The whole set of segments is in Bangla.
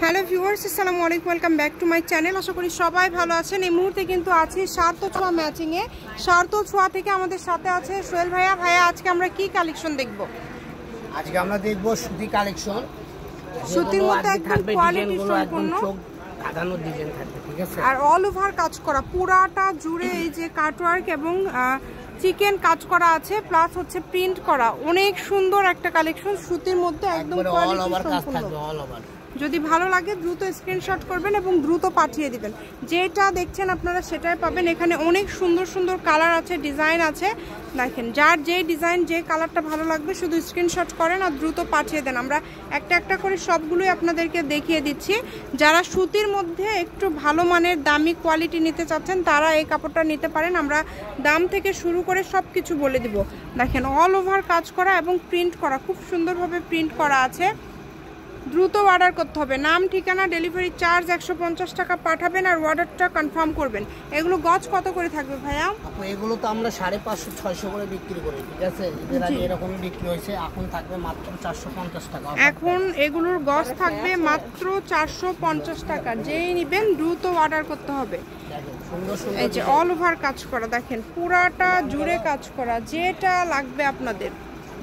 হ্যালো ভিউয়ার্স, আসসালামু আলাইকুম, welcome back to my channel. আশা করি সবাই ভালো আছেন। এই মুহূর্তে কিন্তু আছি সার্থ ছোঁয়া ম্যাচিংয়ে। সার্থ ছোঁয়া থেকে আমাদের সাথে আছে সোহেল ভাইয়া। ভাইয়া, আজকে আমরা কি কালেকশন দেখব? আজকে আমরা দেখব সুতি কালেকশন। সুতির মধ্যে একদম কোয়ালিটি সম্পূর্ণ দাগানো ডিজাইন থাকবে, ঠিক আছে? আর অল ওভার কাজ করা, পুরাটা জুড়ে এই যে কাটওয়ার্ক এবং চিকেন কাজ করা আছে, প্লাস হচ্ছে প্রিন্ট করা। অনেক সুন্দর একটা কালেকশন সুতির মধ্যে, একদম কোয়ালিটি সম্পূর্ণ। যদি ভালো লাগে দ্রুত স্ক্রিনশট করবেন এবং দ্রুত পাঠিয়ে দিবেন। যেটা দেখছেন আপনারা সেটাই পাবেন। এখানে অনেক সুন্দর সুন্দর কালার আছে, ডিজাইন আছে। দেখেন, যার যে ডিজাইন, যে কালারটা ভালো লাগবে শুধু স্ক্রিনশট করেন আর দ্রুত পাঠিয়ে দেন। আমরা একটা একটা করে সবগুলোই আপনাদেরকে দেখিয়ে দিচ্ছি। যারা সুতির মধ্যে একটু ভালো মানের দামি কোয়ালিটি নিতে চাচ্ছেন তারা এই কাপড়টা নিতে পারেন। আমরা দাম থেকে শুরু করে সব কিছু বলে দিব। দেখেন, অল ওভার কাজ করা এবং প্রিন্ট করা, খুব সুন্দরভাবে প্রিন্ট করা আছে। দ্রুত অর্ডার করতে হবে। নাম, ঠিকানা, ডেলিভারি চার্জ 150 টাকা পাঠাবেন আর অর্ডারটা কনফার্ম করবেন। এগুলো গজ কত করে থাকবে ভাইয়া? এগুলো তো আমরা 550-600 করে বিক্রি করি, ঠিক আছে? এর আগে এরকমই বিক্রি হয়েছে, এখন থাকবে মাত্র 450 টাকা। এখন এগুলোর গজ থাকবে মাত্র 450 টাকা। যেই নেবেন দ্রুত অর্ডার করতে হবে। সুন্দর সুন্দর এই যে অল ওভার কাজ করা, দেখেন পুরাটা জুড়ে কাজ করা। যেটা লাগবে আপনাদের,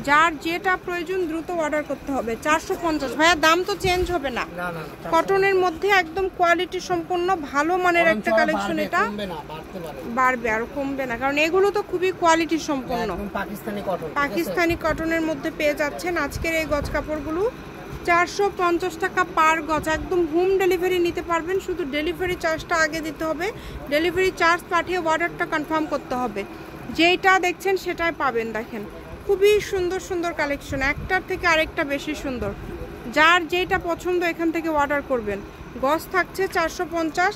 যার যেটা প্রয়োজন দ্রুত অর্ডার করতে হবে। 450 ভাইয়া, দাম তো চেঞ্জ হবে না। কটনের মধ্যে একদম কোয়ালিটি সম্পন্ন ভালো মানের একটা কালেকশন। এটা বাড়বে আর কমবে না, কারণ এগুলো তো খুবই কোয়ালিটি সম্পন্ন। পাকিস্তানি কটনের মধ্যে পেয়ে যাচ্ছেন আজকের এই গজ কাপড়গুলো। 450 টাকা পার গজ। একদম হোম ডেলিভারি নিতে পারবেন, শুধু ডেলিভারি চার্জটা আগে দিতে হবে। ডেলিভারি চার্জ পাঠিয়ে অর্ডারটা কনফার্ম করতে হবে। যেটা দেখছেন সেটাই পাবেন। দেখেন, খুবই সুন্দর সুন্দর কালেকশন, একটার থেকে আরেকটা বেশি সুন্দর। যার যেটা পছন্দ এখান থেকে অর্ডার করবেন। গজ থাকছে 450,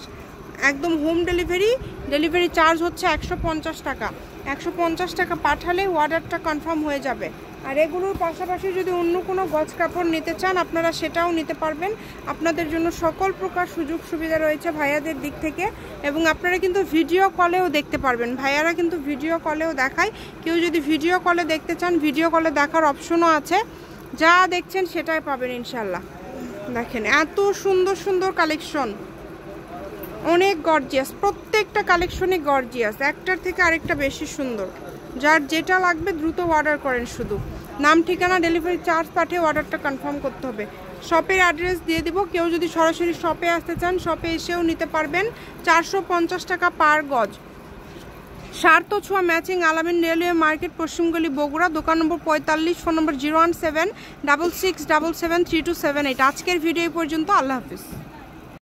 একদম হোম ডেলিভারি। ডেলিভারি চার্জ হচ্ছে 150 টাকা। 150 টাকা পাঠালে অর্ডারটা কনফার্ম হয়ে যাবে। আর এগুলোর পাশাপাশি যদি অন্য কোনো গজ কাপড় নিতে চান আপনারা সেটাও নিতে পারবেন। আপনাদের জন্য সকল প্রকার সুযোগ সুবিধা রয়েছে ভাইয়াদের দিক থেকে। এবং আপনারা কিন্তু ভিডিও কলেও দেখতে পারবেন। ভাইয়ারা কিন্তু ভিডিও কলেও দেখায়। কেউ যদি ভিডিও কলে দেখতে চান, ভিডিও কলে দেখার অপশনও আছে। যা দেখছেন সেটাই পাবেন ইনশাল্লাহ। দেখেন, এত সুন্দর সুন্দর কালেকশন, অনেক গর্জিয়াস। প্রত্যেকটা কালেকশনই গর্জিয়াস, একটার থেকে আরেকটা বেশি সুন্দর। যার যেটা লাগবে দ্রুত অর্ডার করেন। শুধু নাম, ঠিকানা, ডেলিভারি চার্জ পাঠিয়ে অর্ডারটা কনফার্ম করতে হবে। শপের অ্যাড্রেস দিয়ে দিব। কেউ যদি সরাসরি শপে আসতে চান শপে এসেও নিতে পারবেন। 450 টাকা পার গজ। সার্থ ছোঁয়া ম্যাচিং, আলামিন রেলওয়ে মার্কেট, পশ্চিমগলি, বগুড়া। দোকান নম্বর 45, ফোন নম্বর 01766773278। আজকের ভিডিও পর্যন্ত। আল্লাহ হাফিজ।